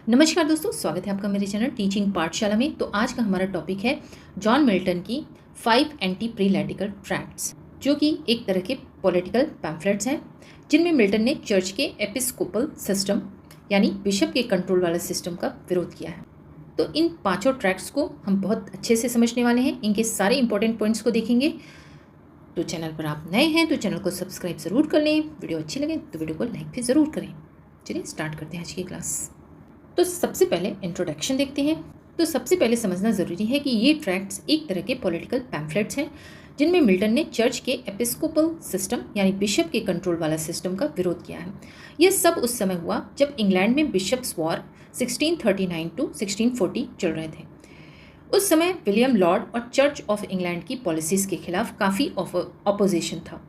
नमस्कार दोस्तों, स्वागत है आपका मेरे चैनल टीचिंग पाठशाला में। तो आज का हमारा टॉपिक है जॉन मिल्टन की 5 एंटी प्रीलैटिकल ट्रैक्ट्स, जो कि एक तरह के पॉलिटिकल पैम्फलेट्स हैं जिनमें मिल्टन ने चर्च के एपिस्कोपल सिस्टम यानी बिशप के कंट्रोल वाला सिस्टम का विरोध किया है। तो इन पांचों ट्रैक्ट्स को हम बहुत अच्छे से समझने वाले हैं, इनके सारे इंपॉर्टेंट पॉइंट्स को देखेंगे। तो चैनल पर आप नए हैं तो चैनल को सब्सक्राइब ज़रूर कर लें, वीडियो अच्छी लगे तो वीडियो को लाइक भी ज़रूर करें। चलिए स्टार्ट करते हैं आज की क्लास। तो सबसे पहले इंट्रोडक्शन देखते हैं। तो सबसे पहले समझना ज़रूरी है कि ये ट्रैक्ट्स एक तरह के पॉलिटिकल पैम्फलेट्स हैं जिनमें मिल्टन ने चर्च के एपिस्कोपल सिस्टम यानी बिशप के कंट्रोल वाला सिस्टम का विरोध किया है। यह सब उस समय हुआ जब इंग्लैंड में बिशप्स वॉर 1639 टू 1640 चल रहे थे। उस समय विलियम लॉर्ड और चर्च ऑफ इंग्लैंड की पॉलिसीज़ के खिलाफ काफ़ी ऑपोजिशन था।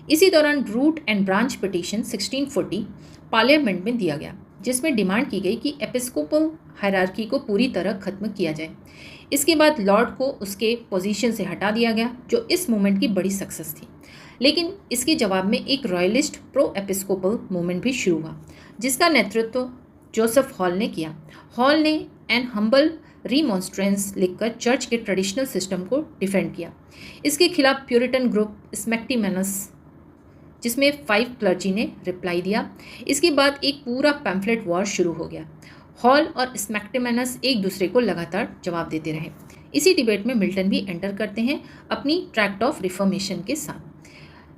इसी दौरान root and branch petition 1640 parliament में दिया गया, जिसमें डिमांड की गई कि एपिस्कोपल हायरार्की को पूरी तरह खत्म किया जाए। इसके बाद लॉर्ड को उसके पोजीशन से हटा दिया गया, जो इस मूवमेंट की बड़ी सक्सेस थी। लेकिन इसके जवाब में एक रॉयलिस्ट प्रो एपिस्कोपल मूवमेंट भी शुरू हुआ, जिसका नेतृत्व जोसेफ हॉल ने किया। हॉल ने एन हम्बल रीमॉन्स्ट्रेंस लिखकर चर्च के ट्रेडिशनल सिस्टम को डिफेंड किया। इसके खिलाफ प्यूरिटन ग्रुप स्मैक्टिमेनस, जिसमें 5 क्लर्जी ने रिप्लाई दिया। इसके बाद एक पूरा पैम्फलेट वॉर शुरू हो गया। हॉल और स्मैक्टिमेनस एक दूसरे को लगातार जवाब देते रहे। इसी डिबेट में मिल्टन भी एंटर करते हैं अपनी ट्रैक्ट ऑफ रिफॉर्मेशन के साथ।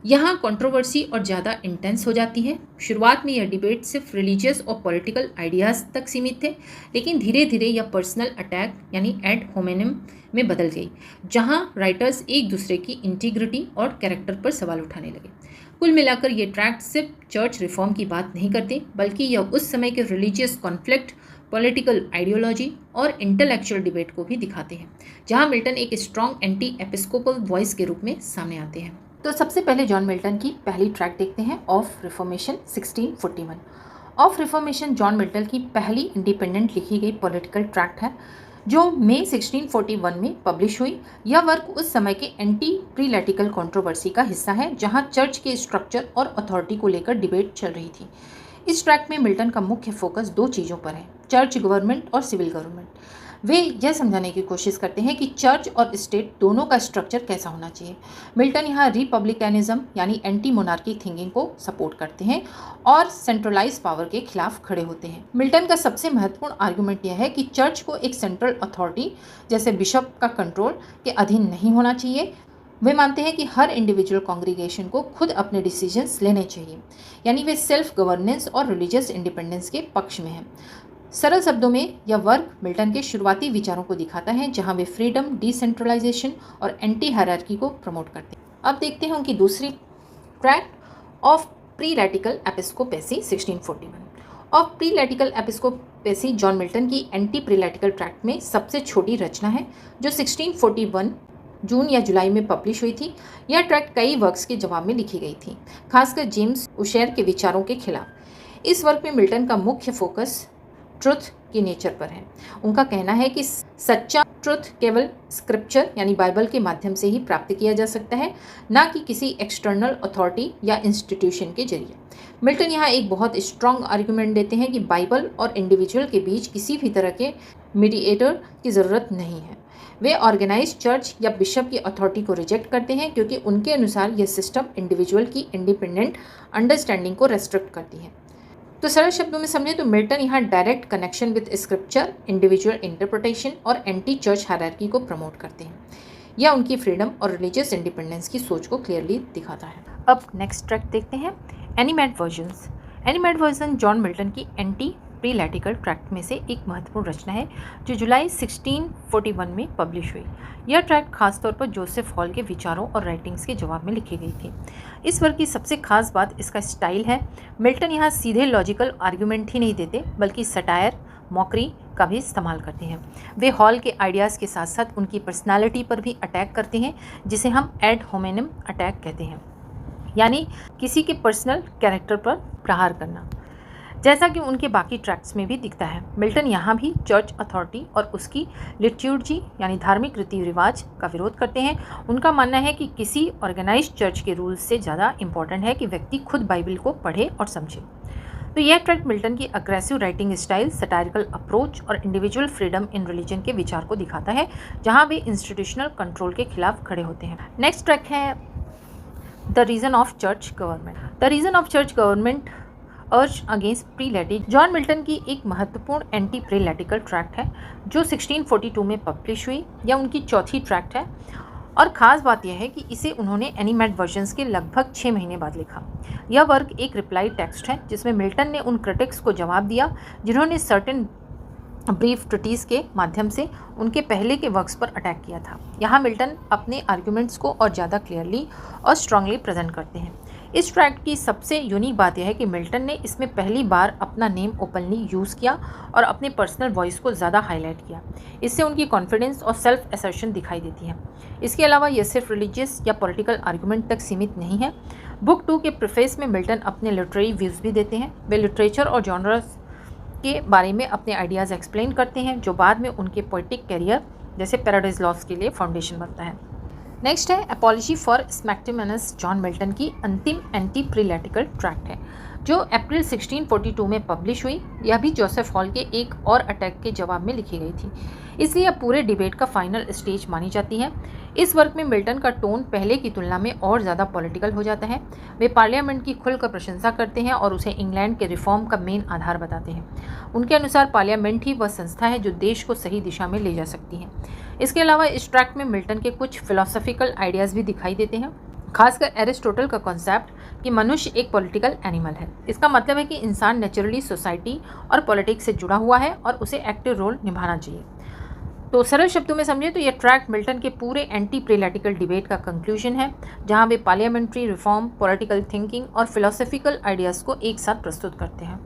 यहाँ कंट्रोवर्सी और ज़्यादा इंटेंस हो जाती है। शुरुआत में यह डिबेट सिर्फ रिलीजियस और पॉलिटिकल आइडियाज़ तक सीमित थे, लेकिन धीरे धीरे यह पर्सनल अटैक यानी एड होमिनम में बदल गई, जहाँ राइटर्स एक दूसरे की इंटीग्रिटी और कैरेक्टर पर सवाल उठाने लगे। कुल मिलाकर ये ट्रैक्ट सिर्फ चर्च रिफॉर्म की बात नहीं करते, बल्कि यह उस समय के रिलीजियस कॉन्फ्लिक्ट, पॉलिटिकल आइडियोलॉजी और इंटेलेक्चुअल डिबेट को भी दिखाते हैं, जहाँ मिल्टन एक स्ट्रॉन्ग एंटी एपिस्कोपल वॉइस के रूप में सामने आते हैं। तो सबसे पहले जॉन मिल्टन की पहली ट्रैक्ट देखते हैं, of reformation 1641। Of reformation John Milton की पहली इंडिपेंडेंट लिखी गई पॉलिटिकल ट्रैक्ट है, जो मई 1641 में पब्लिश हुई। यह वर्क उस समय के एंटी प्रीलैटिकल कंट्रोवर्सी का हिस्सा है, जहां चर्च के स्ट्रक्चर और अथॉरिटी को लेकर डिबेट चल रही थी। इस ट्रैक्ट में मिल्टन का मुख्य फोकस 2 चीज़ों पर है, चर्च गवर्नमेंट और सिविल गवर्नमेंट। वे यह समझाने की कोशिश करते हैं कि चर्च और स्टेट दोनों का स्ट्रक्चर कैसा होना चाहिए। मिल्टन यहाँ रिपब्लिकनिज्म यानी एंटी मोनार्की थिंकिंग को सपोर्ट करते हैं और सेंट्रलाइज पावर के खिलाफ खड़े होते हैं। मिल्टन का सबसे महत्वपूर्ण आर्गुमेंट यह है कि चर्च को एक सेंट्रल अथॉरिटी जैसे बिशप का कंट्रोल के अधीन नहीं होना चाहिए। वे मानते हैं कि हर इंडिविजुअल कॉन्ग्रीगेशन को खुद अपने डिसीजंस लेने चाहिए, यानी वे सेल्फ गवर्नेंस और रिलीजियस इंडिपेंडेंस के पक्ष में हैं। सरल शब्दों में यह वर्क मिल्टन के शुरुआती विचारों को दिखाता है, जहां वे फ्रीडम, डिसेंट्रलाइजेशन और एंटी हायरार्की को प्रमोट करते हैं। अब देखते हैं उनकी दूसरी tract, of prelatical episcopacy 1641। Of prelatical episcopacy John Milton की एंटी प्रीलैटिकल ट्रैक्ट में सबसे छोटी रचना है, जो 1641 जून या जुलाई में पब्लिश हुई थी। यह ट्रैक्ट कई वर्क्स के जवाब में लिखी गई थी, खासकर जेम्स उशेर के विचारों के खिलाफ। इस वर्क में मिल्टन का मुख्य फोकस ट्रुथ की नेचर पर है। उनका कहना है कि सच्चा ट्रुथ केवल स्क्रिप्चर यानी बाइबल के माध्यम से ही प्राप्त किया जा सकता है, ना कि किसी एक्सटर्नल अथॉरिटी या इंस्टीट्यूशन के जरिए। मिल्टन यहाँ एक बहुत स्ट्रॉन्ग आर्गुमेंट देते हैं कि बाइबल और इंडिविजुअल के बीच किसी भी तरह के मीडिएटर की ज़रूरत नहीं है। वे ऑर्गेनाइज चर्च या बिशप की अथॉरिटी को रिजेक्ट करते हैं, क्योंकि उनके अनुसार यह सिस्टम इंडिविजुअल की इंडिपेंडेंट अंडरस्टैंडिंग को रेस्ट्रिक्ट करती है। तो सरल शब्दों में समझें तो मिल्टन यहाँ direct connection with scripture, individual interpretation और एंटी चर्च हायरार्की को प्रमोट करते हैं। यह उनकी फ्रीडम और रिलीजियस इंडिपेंडेंस की सोच को क्लियरली दिखाता है। अब नेक्स्ट ट्रैक्ट देखते हैं, animate versions. Animate version John Milton की एंटी प्रीलैटिकल ट्रैक्ट में से एक महत्वपूर्ण रचना है, जो जुलाई 1641 में पब्लिश हुई। यह ट्रैक्ट खासतौर पर जोसेफ हॉल के विचारों और राइटिंग्स के जवाब में लिखी गई थी। इस वर्क की सबसे खास बात इसका स्टाइल है। मिल्टन यहाँ सीधे लॉजिकल आर्गुमेंट ही नहीं देते, बल्कि सटायर, मॉकरी का भी इस्तेमाल करते हैं। वे हॉल के आइडियाज़ के साथ साथ उनकी पर्सनालिटी पर भी अटैक करते हैं, जिसे हम एड होमिनम अटैक कहते हैं, यानी किसी के पर्सनल कैरेक्टर पर प्रहार करना, जैसा कि उनके बाकी ट्रैक्ट्स में भी दिखता है। मिल्टन यहाँ भी चर्च अथॉरिटी और उसकी लिटर्जी यानी धार्मिक रीति रिवाज का विरोध करते हैं। उनका मानना है कि किसी ऑर्गेनाइज्ड चर्च के रूल्स से ज़्यादा इम्पॉर्टेंट है कि व्यक्ति खुद बाइबल को पढ़े और समझे। तो यह ट्रैक्ट मिल्टन की aggressive writing style, satirical approach और इंडिविजुअल फ्रीडम इन रिलीजन के विचार को दिखाता है, जहां वे इंस्टीट्यूशनल कंट्रोल के खिलाफ खड़े होते हैं। नेक्स्ट ट्रैक है the reason of church government. The reason of church government urged against prelaty John Milton की एक महत्वपूर्ण एंटी प्रीलैटिकल ट्रैक्ट है जो 1642 में पब्लिश हुई। यह उनकी चौथी ट्रैक्ट है और ख़ास बात यह है कि इसे उन्होंने एनिमेट वर्जन्स के लगभग 6 महीने बाद लिखा। यह वर्क एक रिप्लाई टेक्स्ट है जिसमें मिल्टन ने उन क्रिटिक्स को जवाब दिया जिन्होंने सर्टेन ब्रीफ ट्रिटीज़ के माध्यम से उनके पहले के वर्क्स पर अटैक किया था। यहाँ मिल्टन अपने आर्ग्यूमेंट्स को और ज़्यादा क्लियरली और स्ट्रांगली प्रेजेंट करते हैं। इस ट्रैक्ट की सबसे यूनिक बात यह है कि मिल्टन ने इसमें पहली बार अपना नेम ओपनली यूज़ किया और अपने पर्सनल वॉइस को ज़्यादा हाईलाइट किया। इससे उनकी कॉन्फिडेंस और सेल्फ असर्शन दिखाई देती है। इसके अलावा यह सिर्फ रिलीजियस या पॉलिटिकल आर्गूमेंट तक सीमित नहीं है। बुक 2 के प्रीफेस में मिल्टन अपने लिटरेरी व्यूज़ भी देते हैं। वे लिटरेचर और जॉनर्स के बारे में अपने आइडियाज़ एक्सप्लेन करते हैं जो बाद में उनके पोइटिक कैरियर जैसे पैराडाइज लॉस्ट के लिए फाउंडेशन बनता है। नेक्स्ट है अपॉलजी फॉर स्मैक्टिमनस जॉन मिल्टन की अंतिम एंटी प्रीलैटिकल ट्रैक्ट है जो अप्रैल 1642 में पब्लिश हुई। यह भी जोसेफ हॉल के एक और अटैक के जवाब में लिखी गई थी, इसलिए अब पूरे डिबेट का फाइनल स्टेज मानी जाती है। इस वर्क में मिल्टन का टोन पहले की तुलना में और ज़्यादा पॉलिटिकल हो जाता है। वे पार्लियामेंट की खुलकर प्रशंसा करते हैं और उसे इंग्लैंड के रिफॉर्म का मेन आधार बताते हैं। उनके अनुसार पार्लियामेंट ही वह संस्था है जो देश को सही दिशा में ले जा सकती है। इसके अलावा इस ट्रैक्ट में मिल्टन के कुछ फिलोसॉफिकल आइडियाज़ भी दिखाई देते हैं, खासकर एरिस्टोटल का कॉन्सेप्ट कि मनुष्य एक पॉलिटिकल एनिमल है। इसका मतलब है कि इंसान नेचुरली सोसाइटी और पॉलिटिक्स से जुड़ा हुआ है और उसे एक्टिव रोल निभाना चाहिए। तो सरल शब्दों में समझे तो यह ट्रैक्ट मिल्टन के पूरे एंटी प्रीलैटिकल डिबेट का कंक्लूजन है, जहां वे पार्लियामेंट्री रिफॉर्म, पॉलिटिकल थिंकिंग और फिलोसॉफिकल आइडियाज़ को एक साथ प्रस्तुत करते हैं।